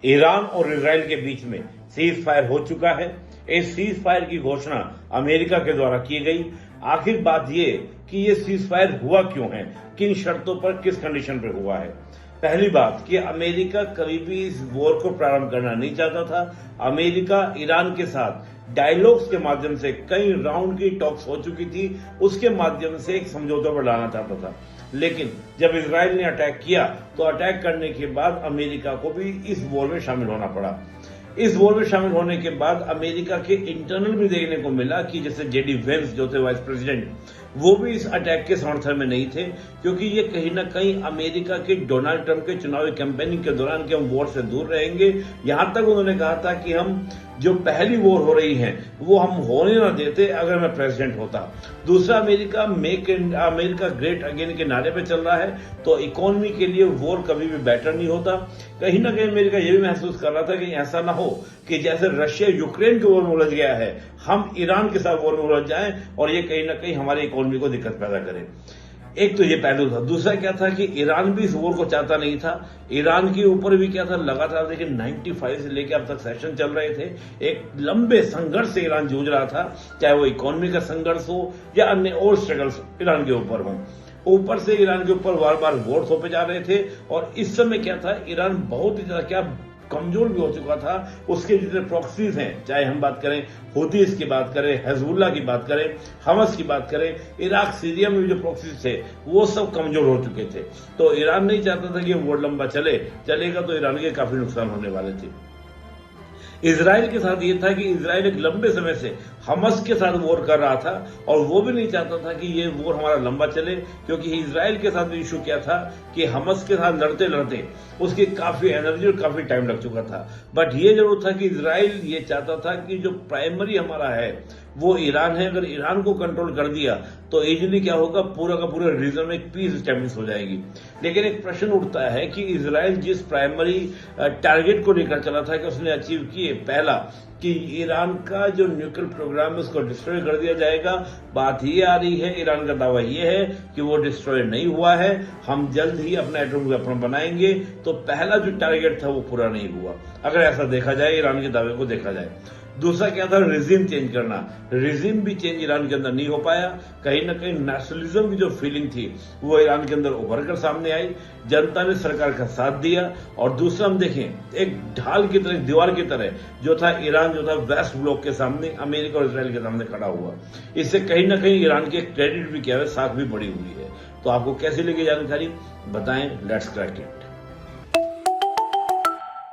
Iran और Israel के बीच में सीज फायर हो चुका है। इस सीज फायर की घोषणा अमेरिका के द्वारा की गई। आखिर बात ये कि ये सीज फायर हुआ क्यों है, किन शर्तों पर, किस कंडीशन पर हुआ है। पहली बात कि अमेरिका कभी भी इस वॉर को प्रारंभ करना नहीं चाहता था। अमेरिका ईरान के साथ डायलॉग्स के माध्यम से कई राउंड की टॉक्स हो चुकी थी, उसके माध्यम से एक समझौते पर लाना चाहता था। लेकिन जब इजराइल ने अटैक किया तो अटैक करने के बाद अमेरिका को भी इस वॉर में शामिल होना पड़ा। इस वॉर में शामिल होने के बाद अमेरिका के इंटरनल भी देखने को मिला कि जैसे जेडी वेंस जो थे वाइस प्रेसिडेंट, वो भी इस अटैक के समर्थन में नहीं थे, क्योंकि ये कहीं ना कहीं अमेरिका के डोनाल्ड ट्रंप के चुनावी कैंपेनिंग के दौरान कि हम वॉर से दूर रहेंगे। यहां तक उन्होंने कहा था कि हम जो पहली वॉर हो रही है वो हम होने ना देते अगर मैं प्रेसिडेंट होता। दूसरा, America make America great again के नारे पे चल रहा है, तो इकोनॉमी के लिए वॉर कभी भी बेटर नहीं होता। कहीं ना कहीं अमेरिका ये भी महसूस कर रहा था कि ऐसा ना हो कि जैसे रशिया यूक्रेन के वॉर में उलझ गया है, हम ईरान के साथ वॉर में उलझ जाएं और ये कहीं ना कहीं हमारी इकोनॉमी को दिक्कत पैदा करे। एक तो ये पहलू था। दूसरा क्या था कि ईरान भी इस वॉर को चाहता नहीं था। ईरान के ऊपर भी क्या था, लगातार देखिए 95 से लेकर अब तक सेशन चल रहे थे। एक लंबे संघर्ष से ईरान जूझ रहा था, चाहे वो इकोनॉमी का संघर्ष हो या अन्य और स्ट्रगल्स ईरान के ऊपर हो। ऊपर से ईरान के ऊपर बार बार वॉर थोपे जा रहे थे और इस समय क्या था, ईरान बहुत ही ज्यादा क्या कमजोर भी हो चुका था। उसके जितने प्रॉक्सीज हैं, चाहे हम बात करें हुतीस की बात करें, हिजबुल्लाह की बात करें, हमस की बात करें, इराक सीरिया में भी जो प्रॉक्सीज थे वो सब कमजोर हो चुके थे। तो ईरान नहीं चाहता था कि वॉर लंबा चलेगा तो ईरान के काफी नुकसान होने वाले थे। इजराइल के साथ ये था कि इजराइल एक लंबे समय से हमस के साथ वॉर कर रहा था और वो भी नहीं चाहता था कि ये वॉर हमारा लंबा चले, क्योंकि इजराइल के साथ इशू क्या था कि हमस के साथ लड़ते लड़ते उसकी काफी एनर्जी और काफी टाइम लग चुका था। बट ये जरूर था कि इजराइल ये चाहता था कि जो प्राइमरी हमारा है वो ईरान है। अगर ईरान को कंट्रोल कर दिया तो इजिली क्या होगा, पूरा का पूरा रीजन में एक पीस एस्टेब्लिश हो जाएगी। लेकिन एक प्रश्न उठता है कि इजराइल जिस प्राइमरी टारगेट को लेकर चला था कि उसने अचीव किए, पहला कि ईरान का जो न्यूक्लियर प्रोग्राम है उसको डिस्ट्रॉय कर दिया जाएगा। बात ये आ रही है, ईरान का दावा ये है कि वो डिस्ट्रॉय नहीं हुआ है, हम जल्द ही अपना एटॉमिक वेपन बनाएंगे। तो पहला जो टारगेट था वो पूरा नहीं हुआ, अगर ऐसा देखा जाए, ईरान के दावे को देखा जाए। दूसरा क्या था, रिजीम चेंज करना। रिजीम भी चेंज ईरान के अंदर नहीं हो पाया। कहीं ना कहीं नेशनलिज्म की जो फीलिंग थी वो ईरान के अंदर उभर कर सामने आई। जनता ने सरकार का साथ दिया। और दूसरा हम देखें, एक ढाल की तरह, दीवार की तरह जो था ईरान, जो था वेस्ट ब्लॉक के सामने, अमेरिका और इसराइल के सामने खड़ा हुआ। इससे कहीं ना कहीं ईरान के क्रेडिट भी क्या है, साख भी बढ़ी हुई है। तो आपको कैसी लगी जानकारी, बताएं। Let's crack it.